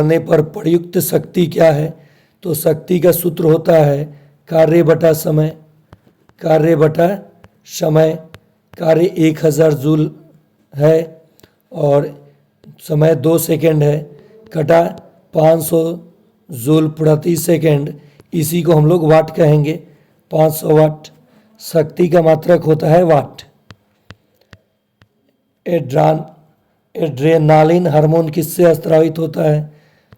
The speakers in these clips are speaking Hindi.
करने पर प्रयुक्त शक्ति क्या है? तो शक्ति का सूत्र होता है कार्य बटा समय। कार्य बटा समय, कार्य 1000 जूल है और समय 2 सेकेंड है, कटा 500 जूल प्रति सेकेंड, इसी को हम लोग वाट कहेंगे, 500 वाट। शक्ति का मात्रक होता है वाट। एड्रेनालिन हार्मोन किससे स्रावित होता है?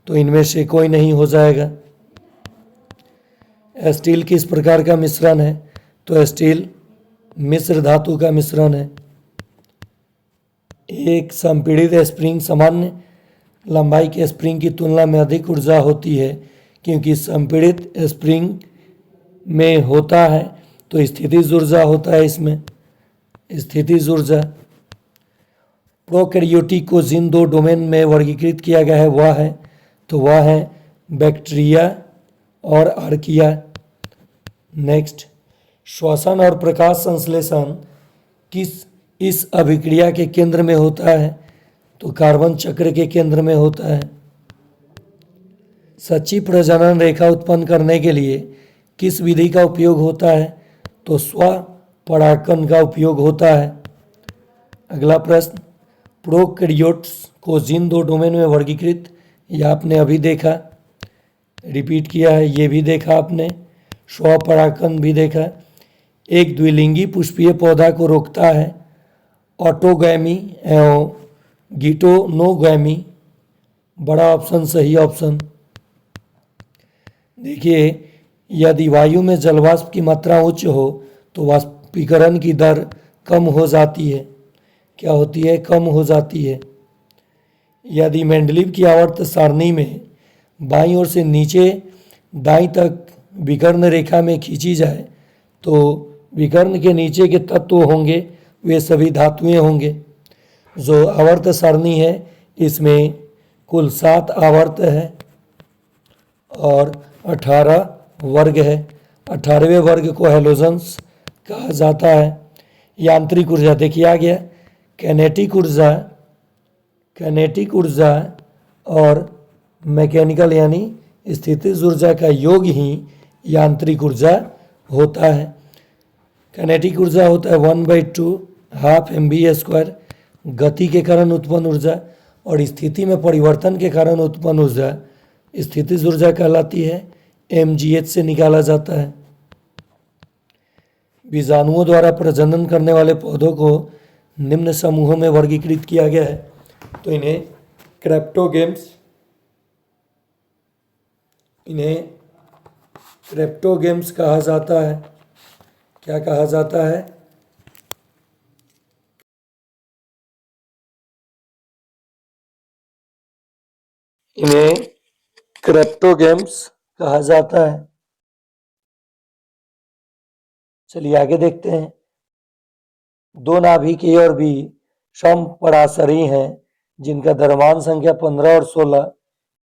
तो इनमें से कोई नहीं हो जाएगा। स्टील किस प्रकार का मिश्रण है? तो स्टील मिश्र धातु का मिश्रण है। एक संपीड़ित स्प्रिंग सामान्य लंबाई के स्प्रिंग की तुलना में अधिक ऊर्जा होती है, क्योंकि संपीड़ित स्प्रिंग में होता है तो स्थितिज ऊर्जा होता है, इसमें स्थितिज ऊर्जा। प्रोकैरियोटिक को जिन 2 डोमेन में वर्गीकृत किया गया है वह है बैक्टीरिया और आर्किया। नेक्स्ट, श्वसन और प्रकाश संश्लेषण इस अभिक्रिया के केंद्र में होता है? तो कार्बन चक्र के केंद्र में होता है। सच्ची प्रजनन रेखा उत्पन्न करने के लिए किस विधि का उपयोग होता है? तो स्वपरागकण का उपयोग होता है। अगला प्रश्न, प्रोकैरियोट्स को जिन 2 डोमेन में वर्गीकृत, यह आपने अभी देखा, रिपीट किया है, ये भी देखा आपने, स्वपरागकण भी देखा। एक द्विलिंगी पुष्पीय पौधा को रोकता है ऑटोगैमी एवं गिटोनोगैमी। बड़ा ऑप्शन सही ऑप्शन। देखिए, यदि वायु में जलवाष्प की मात्रा उच्च हो तो वाष्पीकरण की दर कम हो जाती है। क्या होती है? कम हो जाती है। यदि मेंडलीव की आवर्त सारणी में बाईं ओर से नीचे दाईं तक विकर्ण रेखा में खींची जाए तो विकर्ण के नीचे के तत्व होंगे वे सभी धातुएं होंगे। जो आवर्त सारणी है इसमें कुल 7 आवर्त है और 18 वर्ग है। 18वें वर्ग को हैलोजन्स कहा जाता है। यांत्रिक ऊर्जा देखिए आ गया, कैनेटिक ऊर्जा और मैकेनिकल यानी स्थितिज ऊर्जा का योग ही यांत्रिक ऊर्जा होता है। कैनेटिक ऊर्जा होता है 1/2 हाफ mv², गति के कारण उत्पन्न ऊर्जा, और स्थिति में परिवर्तन के कारण उत्पन्न ऊर्जा स्थितिज ऊर्जा कहलाती है, mgh से निकाला जाता है। बीजाणुओं द्वारा प्रजनन करने वाले पौधों को निम्न समूहों में वर्गीकृत किया गया है, तो इन्हें क्रेप्टोगेम्स कहा जाता है। क्या कहा जाता है? इन्हें क्रेप्टोगेम्स कहा जाता है। चलिए आगे देखते हैं। 2 नाभिक ए और बी समपराशरी हैं जिनका द्रव्यमान संख्या 15 और 16,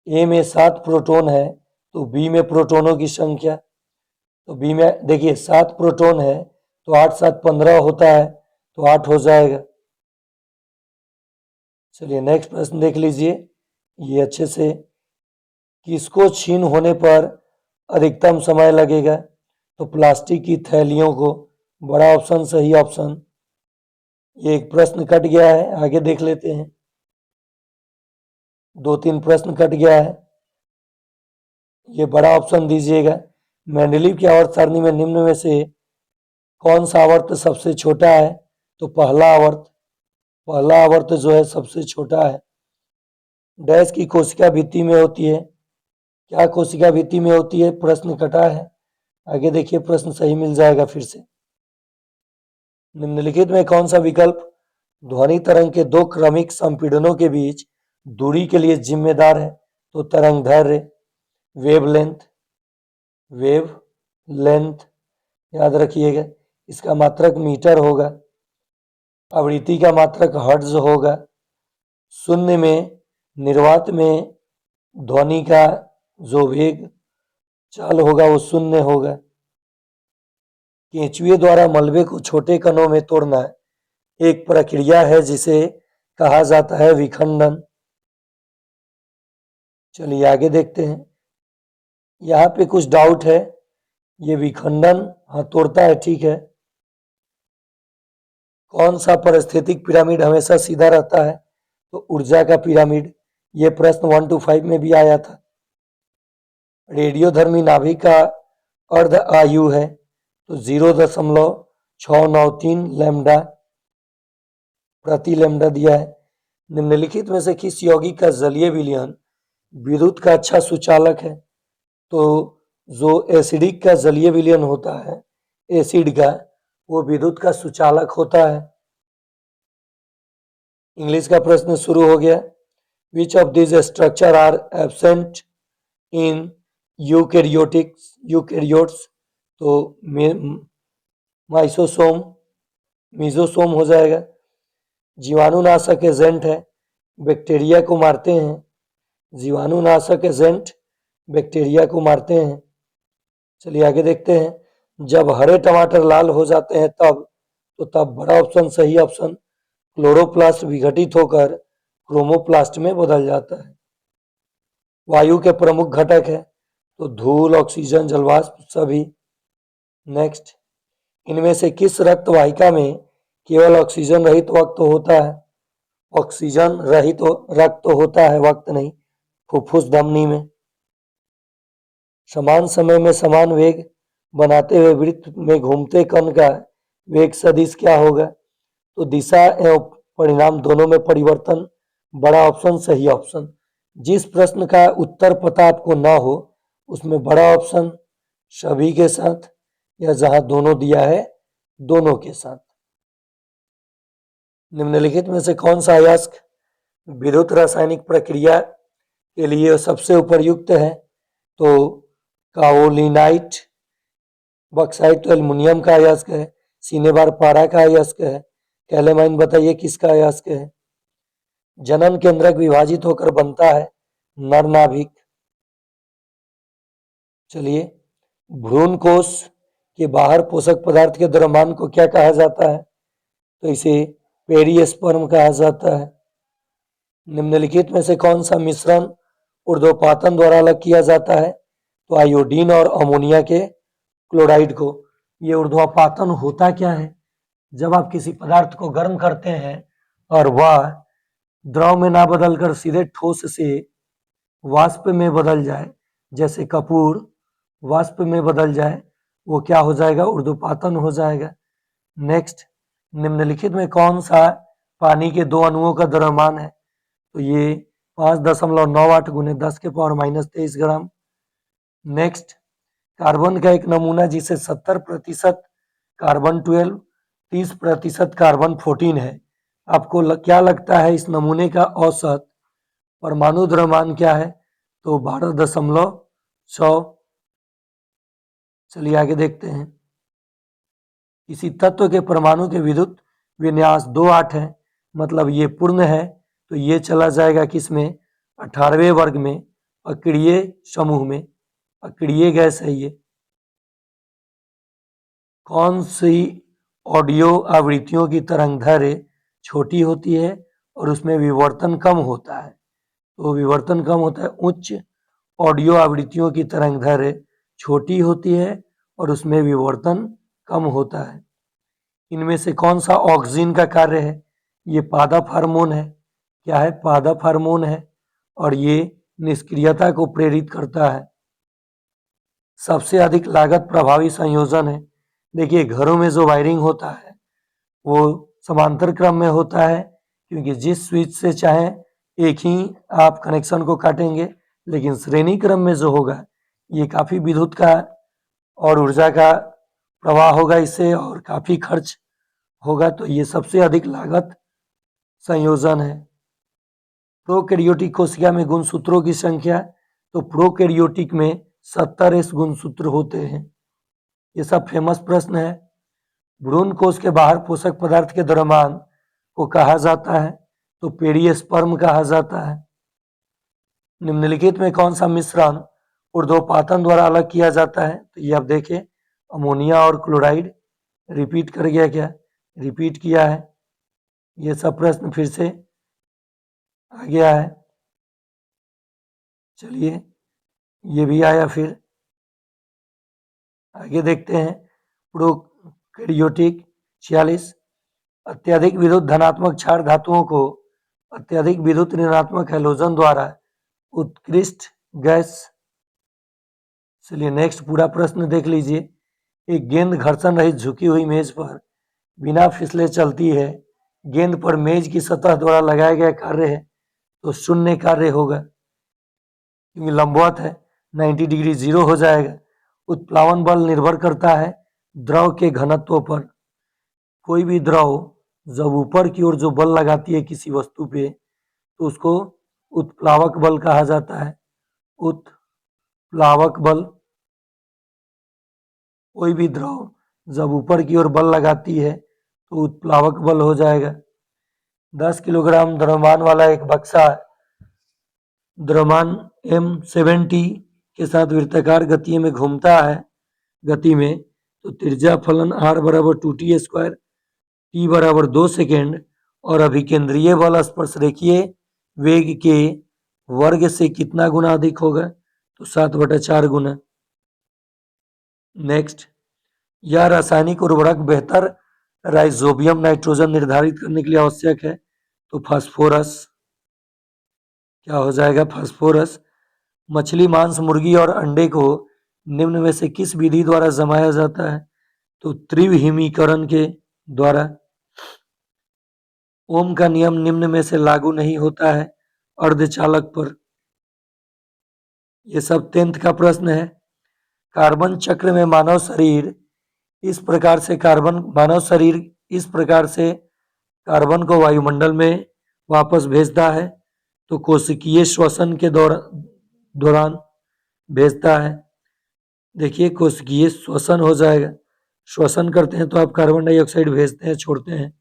ए में 7 प्रोटॉन है तो बी में प्रोटॉनों की संख्या, तो बी में देखिए 7 प्रोटॉन है तो 8 7 15 होता है तो 8 हो जाएगा। चलिए नेक्स्ट प्रश्न देख लीजिए ये अच्छे से। किसको क्षीण होने पर अधिकतम समय लगेगा? तो प्लास्टिक की थैलियों को। बड़ा ऑप्शन सही ऑप्शन। ये एक प्रश्न कट गया है, आगे देख लेते हैं। 2-3 प्रश्न कट गया है, ये बड़ा ऑप्शन दीजिएगा। मेंडलीव की आवर्त सारणी में निम्न में से कौन सा आवर्त सबसे छोटा है? तो पहला आवर्त जो है सबसे छोटा है। डैश की कोशिका भित्ति में होती है। क्या कोशिका भित्ति में होती है? प्रश्न कटा है, आगे देखिए प्रश्न सही मिल जाएगा फिर से। निम्नलिखित में कौन सा विकल्प ध्वनि तरंग के 2 क्रमिक संपीड़नों के बीच दूरी के लिए जिम्मेदार है? तो तरंग दैर्ध्य, वेवलेंथ याद रखिएगा, इसका मात्रक मीटर होगा। आवृत्ति का मात्रक हर्ट्ज होगा। शून्य में निर्वात में ध्वनि का जो वेग चाल होगा वो शून्य होगा। केंचुए द्वारा मलबे को छोटे कणों में तोड़ना एक प्रक्रिया है जिसे कहा जाता है विखंडन। चलिए आगे देखते हैं। यहाँ पे कुछ डाउट है। ये विखंडन हाँ तोड़ता है, ठीक है। कौन सा पारिस्थितिक पिरामिड हमेशा सीधा रहता है? तो ऊर्जा का पिरामिड। ये प्रश्न 1 to 5 में भी आया था। रेडियोधर्मी नाभिक का अर्ध आयु है तो 0.693 लैम्डा प्रति लैम्डा दिया है। निम्नलिखित में से किस यौगिक का जलीय विलयन विद्युत का अच्छा सुचालक है? तो जो एसिडिक का जलीय विलयन होता है एसिड का, वो विद्युत का सुचालक होता है। इंग्लिश का प्रश्न शुरू हो गया। Which of this structure are absent in eukaryotes? तो माइसोसोम मिजोसोम हो जाएगा। जीवाणुनाशक एजेंट है, बैक्टीरिया को मारते हैं। जीवाणुनाशक एजेंट बैक्टीरिया को मारते हैं। चलिए आगे देखते हैं। जब हरे टमाटर लाल हो जाते हैं तब बड़ा ऑप्शन सही ऑप्शन क्लोरोप्लास्ट विघटित होकर क्रोमोप्लास्ट में बदल जाता है। वायु के प्रमुख घटक है तो धूल, ऑक्सीजन, जलवाष्प सभी। नेक्स्ट, इनमें से किस रक्त वाहिका में केवल ऑक्सीजन रहित वक्त होता है? ऑक्सीजन रहित रक्त होता है, वक्त नहीं। फुफ्फुस धमनी में। समान समय में समान वेग बनाते हुए वृत्त में घूमते कण का वेग सदिश क्या होगा? तो दिशा एवं परिणाम दोनों में परिवर्तन। बड़ा ऑप्शन सही ऑप्शन। जिस प्रश्न का उत्तर पता आपको ना हो उसमें बड़ा ऑप्शन सभी के साथ, या जहां दोनों दिया है दोनों के साथ। निम्नलिखित में से कौन सा अयस्क विद्युत रासायनिक प्रक्रिया के लिए सबसे उपयुक्त है? तो काओलिनाइट, बॉक्साइट तो एल्युमिनियम का अयस्क है। सिनेबार पारा का अयस्क है। कैलेमाइन बताइए किसका अयस्क है? जनन केंद्रक विभाजित होकर बनता है नर नाभिक। चलिए, भ्रूण कोश के बाहर पोषक पदार्थ के द्रव्यमान को क्या कहा जाता है? तो इसे पेरिस्पर्म कहा जाता है। निम्नलिखित में से कौन सा मिश्रण ऊर्ध्वपातन द्वारा अलग किया जाता है? तो आयोडीन और अमोनिया के क्लोराइड को। ये ऊर्ध्वपातन होता क्या है? जब आप किसी पदार्थ को गर्म करते हैं और वह द्रव में ना बदलकर सीधे ठोस से वाष्प में बदल जाए, जैसे कपूर वाष्प में बदल जाए, वो क्या हो जाएगा? ऊर्ध्वपातन हो जाएगा। नेक्स्ट, निम्नलिखित में कौन सा पानी के दो अणुओं का द्रव्यमान है? तो ये 5.98 गुने 10⁻³ ग्राम। नेक्स्ट, कार्बन का एक नमूना जिसे 70% कार्बन 12, 30% कार्बन 14 है। आपको क्या लगता है इस नमूने का औसत परमाणु द्रव्यमान क्या है? तो 12.6। चलिए आगे देखते हैं। किसी तत्व के परमाणु के विद्युत विन्यास 2.8 है, मतलब ये पूर्ण है, तो ये चला जाएगा किस में? 18वें वर्ग में, अक्रिय समूह में। अक्रिय गैस है ये। कौन सी ऑडियो आवृत्तियों की तरंगदैर्घ्य छोटी होती है और उसमें विवर्तन कम होता है? तो विवर्तन कम होता है। उच्च ऑडियो आवृत्तियों की तरंगदैर्घ्य छोटी होती है और उसमें विवर्तन कम होता है। इनमें से कौन सा ऑक्सीजन का कार्य है? ये पादप हार्मोन है। क्या है? पादप हार्मोन है और ये निष्क्रियता को प्रेरित करता है। सबसे अधिक लागत प्रभावी संयोजन है। देखिए, घरों में जो वायरिंग होता है वो समांतर क्रम में होता है, क्योंकि जिस स्विच से चाहे एक ही आप कनेक्शन को काटेंगे, लेकिन श्रेणी क्रम में जो होगा ये काफ़ी विद्युत का और ऊर्जा का प्रवाह होगा इससे, और काफ़ी खर्च होगा, तो ये सबसे अधिक लागत संयोजन है। प्रोकैरियोटिक कोशिका में गुणसूत्रों की संख्या? तो प्रोकैरियोटिक में 70 गुणसूत्र होते हैं। ये सब फेमस प्रश्न है। भ्रूण कोश के बाहर पोषक पदार्थ के द्रव्यमान को कहा जाता है? तो पेरिस्पर्म कहा जाता है। निम्नलिखित में कौन सा मिश्रण ऊर्ध्वपातन द्वारा अलग किया जाता है? तो ये आप देखें, अमोनिया और क्लोराइड। रिपीट कर गया क्या? रिपीट किया है। ये सब प्रश्न फिर से आ गया है। चलिए ये भी आया। फिर आगे देखते हैं प्रोकैरियोटिक 46। अत्यधिक विद्युत धनात्मक क्षार धातुओं को अत्यधिक विद्युत ऋणात्मक हैलोजन द्वारा उत्कृष्ट गैस। चलिए नेक्स्ट पूरा प्रश्न देख लीजिए। एक गेंद घर्षण रहित झुकी हुई मेज पर बिना फिसले चलती है। गेंद पर मेज की सतह द्वारा लगाया गया कार्य है तो शून्य कार्य होगा, क्योंकि लंबवत है। 90 डिग्री जीरो हो जाएगा। उत्प्लावन बल निर्भर करता है द्रव के घनत्व पर। कोई भी द्रव जब ऊपर की ओर जो बल लगाती है किसी वस्तु पे तो उसको उत्प्लावक बल कहा जाता है। उत्प्लावक बल। कोई भी द्रव जब ऊपर की ओर बल लगाती है तो उत्प्लावक बल हो जाएगा। 10 किलोग्राम द्रव्यमान वाला एक बक्सा द्रव्यमान m70 के साथ वृत्ताकार गति में घूमता है गति में, तो त्रिज्या फलन r बराबर 2t², t बराबर 2 सेकेंड और अभिकेंद्रीय बल स्पर्शरेखीय वेग के वर्ग से कितना गुना अधिक होगा? तो 7/4 गुना। नेक्स्ट, यह रासायनिक उर्वरक बेहतर राइजोबियम नाइट्रोजन निर्धारित करने के लिए आवश्यक है तो फास्फोरस। क्या हो जाएगा? फास्फोरस। मछली, मांस, मुर्गी और अंडे को निम्न में से किस विधि द्वारा जमाया जाता है? तो त्रिविहीमीकरण के द्वारा। ओम का नियम निम्न में से लागू नहीं होता है अर्धचालक पर। यह सब 10th का प्रश्न है। कार्बन चक्र में मानव शरीर इस प्रकार से कार्बन को वायुमंडल में वापस भेजता है तो कोशिकीय श्वसन के दौरान भेजता है। देखिए कोशिकीय श्वसन हो जाएगा। श्वसन करते हैं तो आप कार्बन डाइऑक्साइड भेजते हैं, छोड़ते हैं।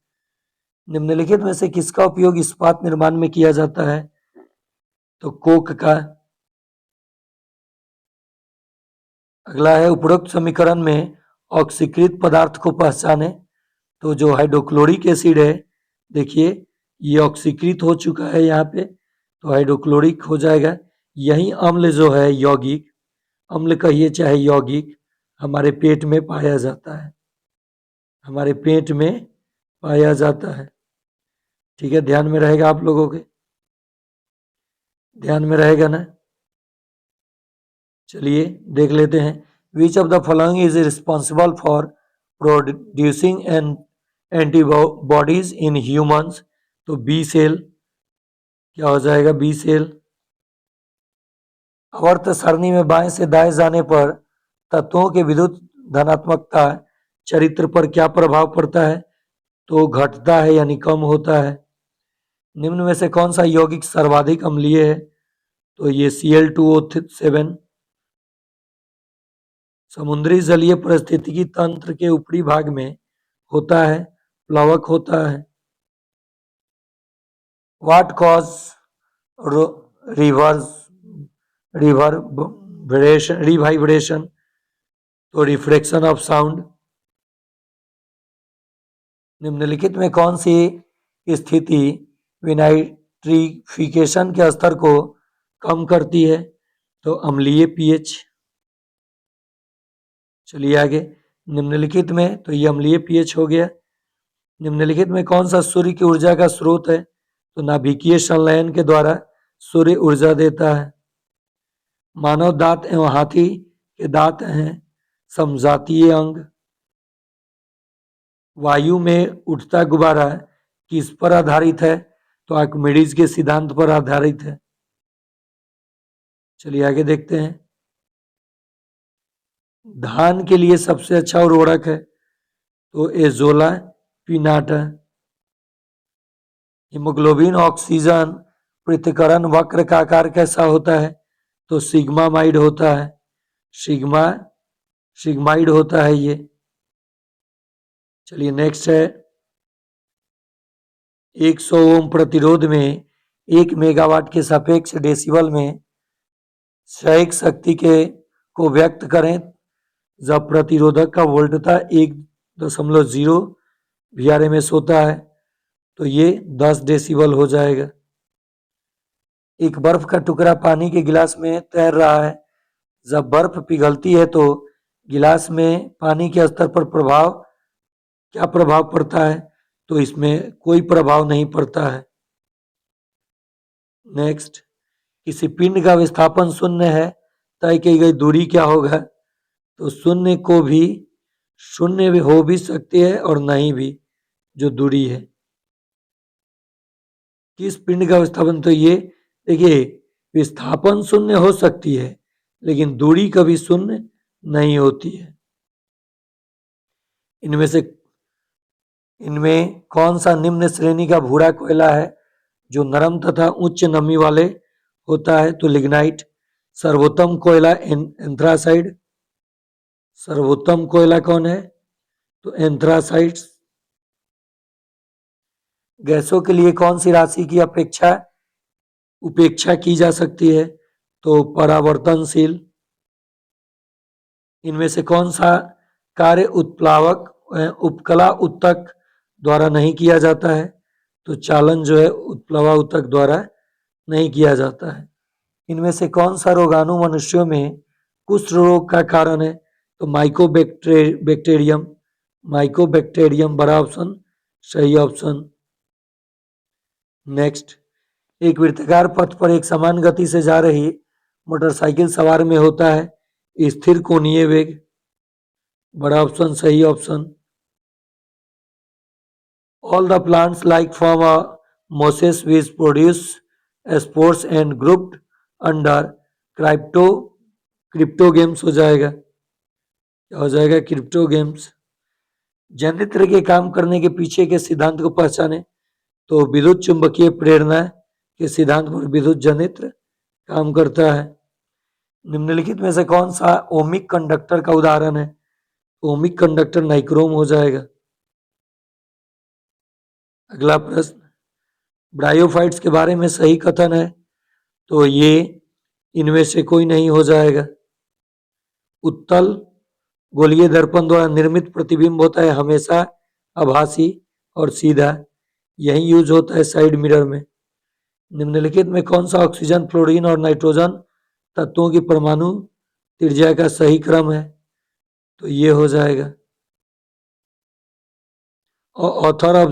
निम्नलिखित में से किसका उपयोग इस्पात निर्माण में किया जाता है? तो कोक का। अगला है उपरोक्त समीकरण में ऑक्सीकृत पदार्थ को पहचाने। तो जो हाइड्रोक्लोरिक एसिड है, देखिए ये ऑक्सीकृत हो चुका है यहाँ पे, तो हाइड्रोक्लोरिक हो जाएगा। यही अम्ल जो है यौगिक, अम्ल कहिए चाहे यौगिक, हमारे पेट में पाया जाता है। हमारे पेट में पाया जाता है। ठीक है, ध्यान में रहेगा आप लोगों के? ध्यान में रहेगा ना? चलिए देख लेते हैं। Which of the following is responsible for producing antibodies in humans? तो बी सेल। क्या हो जाएगा? B cell. आवर्त सारणी में बाएं से दाएं जाने पर तत्वों के विद्युत धनात्मकता चरित्र पर क्या प्रभाव पड़ता है? तो घटता है यानी कम होता है। निम्न में से कौन सा यौगिक सर्वाधिक अम्लीय है? तो ये Cl2O7। समुद्री जलीय पारिस्थितिकी तंत्र के ऊपरी भाग में होता है, प्लवक होता है। What cause reverberation? तो रिफ्रैक्शन ऑफ साउंड। निम्नलिखित में कौन सी स्थिति विनाइट्रिफिकेशन के स्तर को कम करती है? तो अम्लीय पीएच। चलिए आगे। निम्नलिखित में, तो ये अम्लीय पीएच हो गया। निम्नलिखित में कौन सा सूर्य की ऊर्जा का स्रोत है? तो नाभिकीय संलयन के द्वारा सूर्य ऊर्जा देता है। मानव दांत एवं हाथी के दांत हैं समजातीय अंग। वायु में उठता गुब्बारा किस पर आधारित है? तो आर्किमिडीज के सिद्धांत पर आधारित है। चलिए आगे देखते हैं। धान के लिए सबसे अच्छा उर्वरक है? तो एजोला पिनाटा। हीमोग्लोबिन ऑक्सीजन पृथक्करण वक्र का आकार कैसा होता है? तो सिग्मामाइड होता है। सिग्माइड होता है ये। चलिए नेक्स्ट है। 100 ओम प्रतिरोध में 1 मेगावाट के सापेक्ष डेसिबल में क्षयिक शक्ति को व्यक्त करें जब प्रतिरोधक का वोल्टता 1.0 VRMS होता है, तो ये 10 डेसिबल हो जाएगा। एक बर्फ का टुकड़ा पानी के गिलास में तैर रहा है। जब बर्फ पिघलती है तो गिलास में पानी के स्तर पर क्या प्रभाव पड़ता है? तो इसमें कोई प्रभाव नहीं पड़ता है। नेक्स्ट, किसी पिंड का विस्थापन शून्य है, तय की गई दूरी क्या होगा? तो शून्य भी हो भी सकती है और नहीं भी, जो दूरी है। किस पिंड का विस्थापन? तो ये देखिए, विस्थापन शून्य हो सकती है लेकिन दूरी कभी शून्य नहीं होती है। इनमें कौन सा निम्न श्रेणी का भूरा कोयला है जो नरम तथा उच्च नमी वाले होता है? तो लिग्नाइट। सर्वोत्तम कोयला एंथ्रासाइड। सर्वोत्तम कोयला कौन है? तो एंथ्रासाइड्स। गैसों के लिए कौन सी राशि की उपेक्षा की जा सकती है? तो परावर्तनशील। इनमें से कौन सा कार्य उपकला उत्तक द्वारा नहीं किया जाता है? तो चालन जो है उत्प्लवा उत्तक द्वारा नहीं किया जाता है। इनमें से कौन सा रोगाणु मनुष्यों में कुष्ठ रोग का कारण है? तो माइकोबैक्टीरियम बड़ा ऑप्शन, सही ऑप्शन। नेक्स्ट, एक वृत्ताकार पथ पर एक समान गति से जा रही मोटरसाइकिल सवार में होता है स्थिर कोणीय वेग, बड़ा ऑप्शन, सही option. All the plants like form a mosses which produce spores and grouped under cryptogams हो जाएगा। क्या हो जाएगा? क्रिप्टोगेम्स। जनित्र के काम करने के पीछे के सिद्धांत को पहचाने। तो विद्युत चुंबकीय प्रेरणा के सिद्धांत पर विद्युत जनित्र काम करता है। निम्नलिखित में से कौन सा ओमिक कंडक्टर का उदाहरण है? ओमिक कंडक्टर नाइक्रोम हो जाएगा। अगला प्रश्न, ब्रायोफाइट्स के बारे में सही कथन है? तो ये इनमें से कोई नहीं हो जाएगा। उत्तल गोलीय दर्पण द्वारा निर्मित प्रतिबिंब होता है हमेशा आभासी और सीधा, यही यूज होता है साइड मिरर में। निम्नलिखित में कौन सा ऑक्सीजन, फ्लोरीन और नाइट्रोजन तत्वों की परमाणु त्रिज्या का सही क्रम है? तो ये हो जाएगा। Author of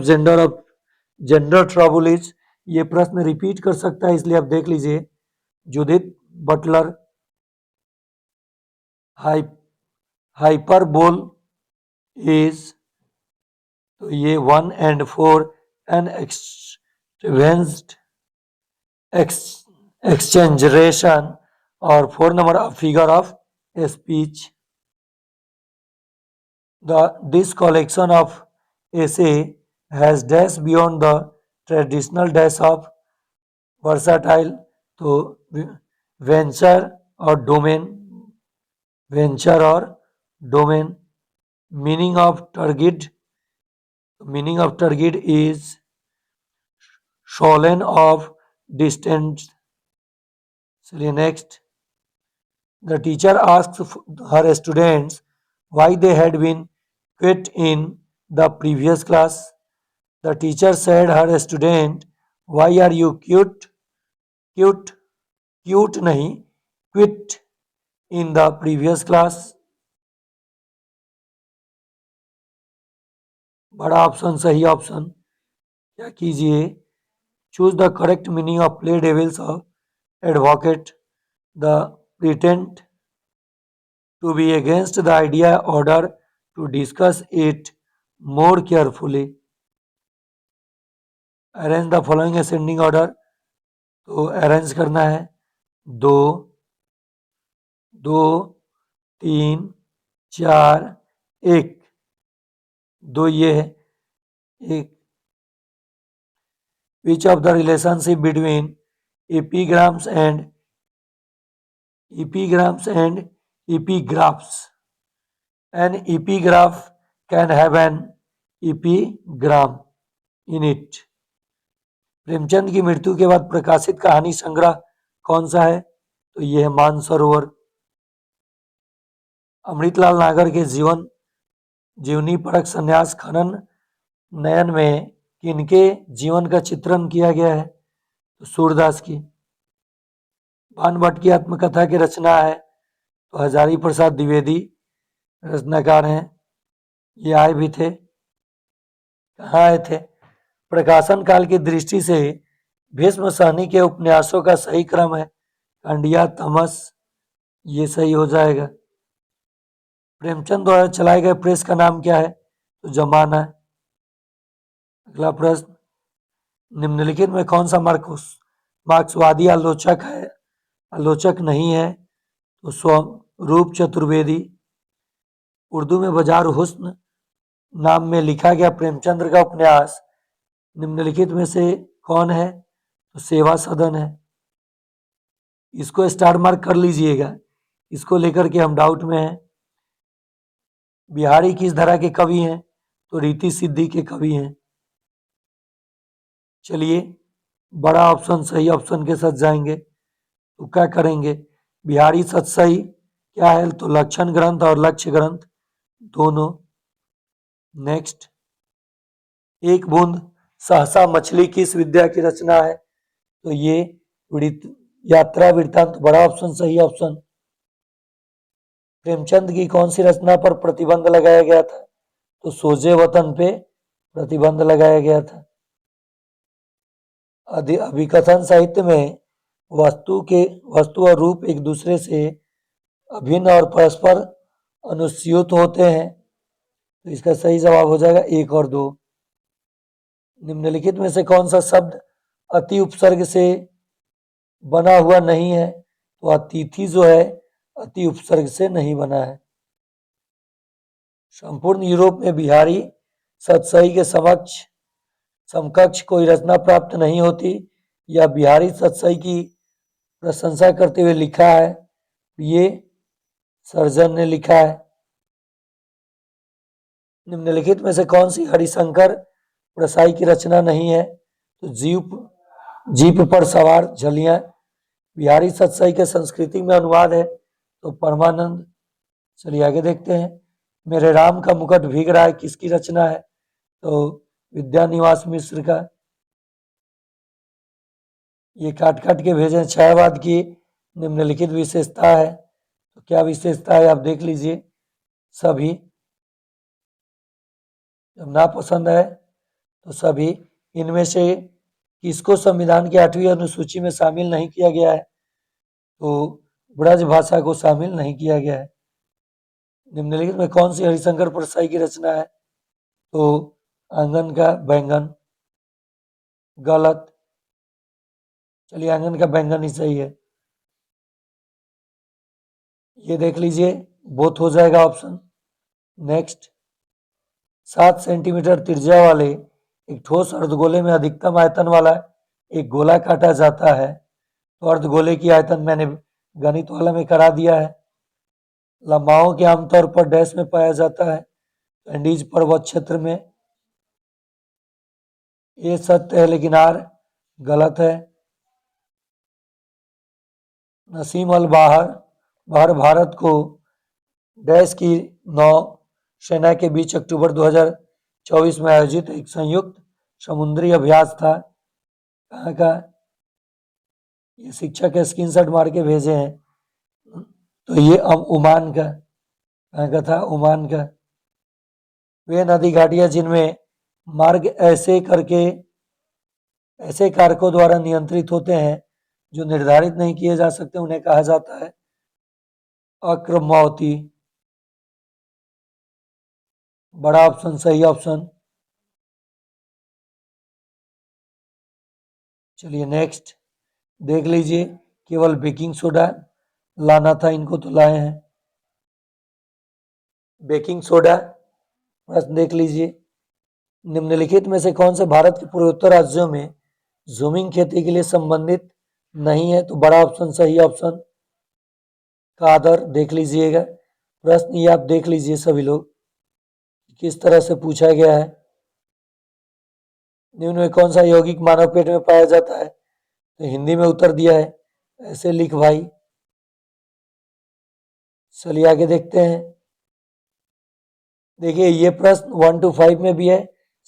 gender trouble is, ये प्रश्न रिपीट कर सकता है इसलिए आप देख लीजिए। Judith Buttler. हाइपरबोल इज, तो ये 1 and 4 एन एक्सचेंजरेशन और 4 number figure of speech. This collection of essay has dash beyond the traditional dash of versatile, तो वेंचर और domain. Meaning of turgid is swollen of distance. चलिए next, the teacher asks her students why they had been quit in the previous class. The teacher said her student, why are you cute नहीं, quit in the previous class, बड़ा ऑप्शन, सही ऑप्शन। क्या कीजिए? Choose the correct meaning of play devils of advocate. The pretend to be against the idea order to discuss it more carefully. Arrange the following ascending order, तो अरेंज करना है 2 2 3 4 1, 2 ये है 1। Which of the relationship between epigrams and epigraphs? An epigraph can have an epigram in it. Premchand की मृत्यु के बाद प्रकाशित कहानी संग्रह कौन सा है? तो यह है मानसरोवर। अमृतलाल नागर के जीवनी परक संन्यास खनन नयन में किनके जीवन का चित्रण किया गया है? तो सूरदास की। भानभट्ट की आत्मकथा की रचना है तो हजारी प्रसाद द्विवेदी रचनाकार हैं। ये आए भी थे, कहाँ आए थे? प्रकाशन काल की दृष्टि से भीष्म सहनी के उपन्यासों का सही क्रम है कंडिया, तमस, ये सही हो जाएगा। प्रेमचंद द्वारा चलाए गए प्रेस का नाम क्या है? तो जमाना। अगला प्रश्न, निम्नलिखित में कौन सा मार्क्सवादी आलोचक है, आलोचक नहीं है? तो स्वरूप चतुर्वेदी। उर्दू में बाजार हुस्न नाम में लिखा गया प्रेमचंद्र का उपन्यास निम्नलिखित में से कौन है? तो सेवा सदन है। इसको स्टार मार्क कर लीजिएगा, इसको लेकर के हम डाउट में हैं। बिहारी किस धारा के कवि हैं? तो रीति सिद्धि के कवि हैं। चलिए, बड़ा ऑप्शन सही ऑप्शन के साथ जाएंगे तो क्या करेंगे? बिहारी सतसई क्या है? तो लक्षण ग्रंथ और लक्ष्य ग्रंथ दोनों। नेक्स्ट, एक बूंद सहसा मछली किस विद्या की रचना है? तो ये यात्रा वृत्तांत, बड़ा ऑप्शन सही ऑप्शन। प्रेमचंद की कौन सी रचना पर प्रतिबंध लगाया गया था? तो सोजे वतन पे प्रतिबंध लगाया गया था। अभिकथन साहित्य में वस्तु और रूप एक दूसरे से अभिन्न और परस्पर अनुस्यूत होते हैं, तो इसका सही जवाब हो जाएगा 1 और 2। निम्नलिखित में से कौन सा शब्द अति उपसर्ग से बना हुआ नहीं है? तो अतिथि जो है अति उपसर्ग से नहीं बना है। संपूर्ण यूरोप में बिहारी सतसई के समकक्ष कोई रचना प्राप्त नहीं होती, या बिहारी सतसई की प्रशंसा करते हुए लिखा है, ये सर्जन ने लिखा है। निम्नलिखित में से कौन सी हरिशंकर प्रसाई की रचना नहीं है? तो जीप पर सवार झलियां बिहारी सतसई के संस्कृति में अनुवाद है, तो परमानंद। चलिए आगे देखते हैं। मेरे राम का मुकुट भीग रहा है किसकी रचना है? तो विद्यानिवास मिश्र का। ये काट काट के भेजे छायावाद की निम्नलिखित विशेषता है, तो क्या विशेषता है आप देख लीजिए सभी। जब ना पसंद है तो सभी। इनमें से किसको संविधान की 8वीं अनुसूची में शामिल नहीं किया गया है? तो ब्रज भाषा को शामिल नहीं किया गया है। निम्नलिखित में कौन सी हरिशंकर परसाई की रचना है? तो आंगन का बैंगन, गलत। चलिए आंगन का बैंगन ही सही है। ये देख लीजिए, बोथ हो जाएगा ऑप्शन। नेक्स्ट, 7 सेंटीमीटर त्रिज्या वाले एक ठोस अर्धगोले में अधिकतम आयतन वाला एक गोला काटा जाता है, तो अर्धगोले की आयतन मैंने गणित वाला में करा दिया है। लंबाओं के आमतौर पर डैश में पाया जाता है, एंडीज पर्वत क्षेत्र में। ये सत्य है लेकिन आर गलत है। नसीम अल बाहर भारत को डैश की नौ सेना के बीच अक्टूबर 2024 में आयोजित एक संयुक्त समुद्री अभ्यास था। कहाँ का? ये शिक्षक स्क्रीनशॉट मार के भेजे हैं, तो ये ओमान का। कहाँ का था? ओमान का। वे नदी घाटियां जिनमें मार्ग ऐसे कारकों द्वारा नियंत्रित होते हैं जो निर्धारित नहीं किए जा सकते, उन्हें कहा जाता है अक्रमवती। बड़ा ऑप्शन सही ऑप्शन। चलिए नेक्स्ट देख लीजिए, केवल बेकिंग सोडा लाना था, इनको तो लाए हैं। बेकिंग सोडा प्रश्न देख लीजिए, निम्नलिखित में से कौन से भारत के पूर्वोत्तर राज्यों में जूमिंग खेती के लिए संबंधित नहीं है? तो बड़ा ऑप्शन सही ऑप्शन कादर। देख लीजिएगा प्रश्न, ये आप देख लीजिए सभी लोग किस तरह से पूछा गया है। निम्न में कौन सा यौगिक मानव पेट में पाया जाता है? तो हिंदी में उत्तर दिया है, ऐसे लिख भाई। चलिए आगे देखते हैं। देखिए ये प्रश्न 1 to 5 में भी है,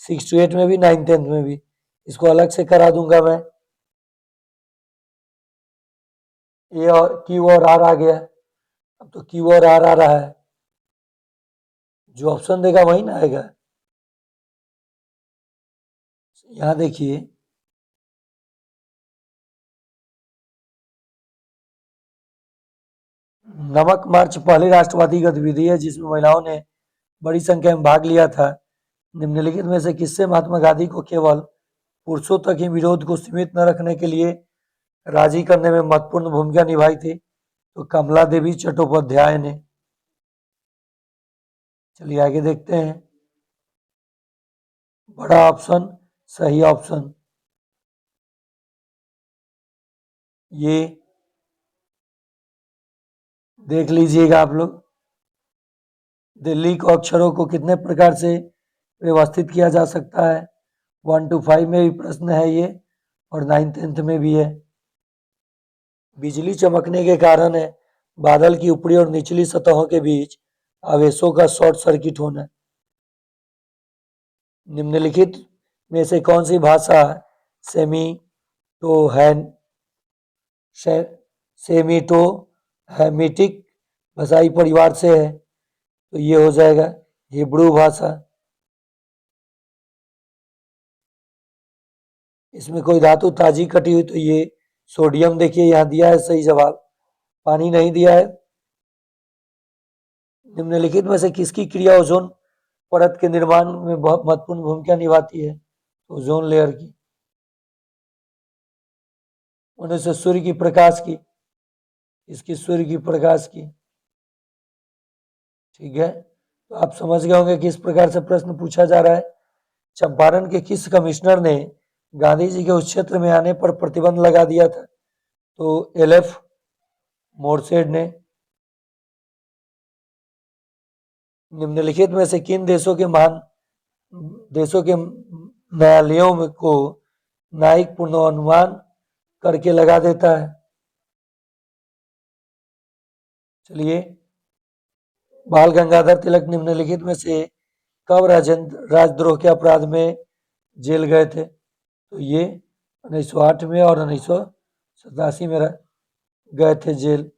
6 to 8 में भी, 9 10 में भी। इसको अलग से करा दूंगा मैं। ए और क्यू और आर आ गया। अब तो क्यू और आर आ रहा है, जो ऑप्शन देगा वही ना आएगा। यहां देखिए, नमक मार्च पहली राष्ट्रवादी गतिविधि है जिसमें महिलाओं ने बड़ी संख्या में भाग लिया था। निम्नलिखित में से किससे महात्मा गांधी को केवल पुरुषों तक ही विरोध को सीमित न रखने के लिए राजी करने में महत्वपूर्ण भूमिका निभाई थी? तो कमला देवी चट्टोपाध्याय ने। चलिए आगे देखते हैं। बड़ा ऑप्शन सही ऑप्शन, ये देख लीजिएगा आप लोग। दिल्ली को अक्षरों को कितने प्रकार से व्यवस्थित किया जा सकता है? 1 to 5 में भी प्रश्न है ये, और 9th 10th में भी है। बिजली चमकने के कारण है बादल की ऊपरी और निचली सतहों के बीच आवेशों का शॉर्ट सर्किट होना। निम्नलिखित में से कौन सी भाषा सेमीटो-हैमिटिक भाषाई परिवार से है? तो ये हो जाएगा हिब्रू भाषा। इसमें कोई धातु ताजी कटी हुई, तो ये सोडियम देखिए यहां दिया है सही जवाब, पानी नहीं दिया है। निम्नलिखित में से किसकी क्रिया ओजोन परत के निर्माण में बहुत महत्वपूर्ण भूमिका निभाती है? ओजोन लेयर की। उन्हें सूर्य की प्रकाश की, इसकी सूर्य की प्रकाश की। ठीक है, तो आप समझ गए होंगे किस प्रकार से प्रश्न पूछा जा रहा है। चंपारण के किस कमिश्नर ने गांधी जी के उस क्षेत्र में आने पर प्रतिबंध लगा दिया था? तो LF मोरसेड ने। निम्नलिखित में से किन देशों के न्यायालयों को न्यायिक पूर्वानुमान करके लगा देता है? चलिए, बाल गंगाधर तिलक निम्नलिखित में से कब राजद्रोह के अपराध में जेल गए थे? तो ये 1908 में और 1987 में गए थे जेल।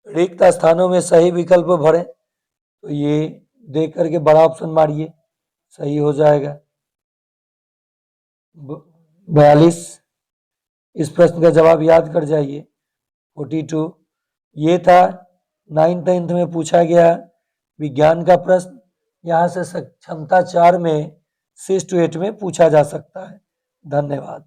रिक्त स्थानों में सही विकल्प भरें, तो ये देख करके बड़ा ऑप्शन मारिए, सही हो जाएगा 42। इस प्रश्न का जवाब याद कर जाइए 42। ये था 9th 10th में पूछा गया विज्ञान का प्रश्न। यहाँ से क्षमता 4 में 6 to 8 में पूछा जा सकता है। धन्यवाद।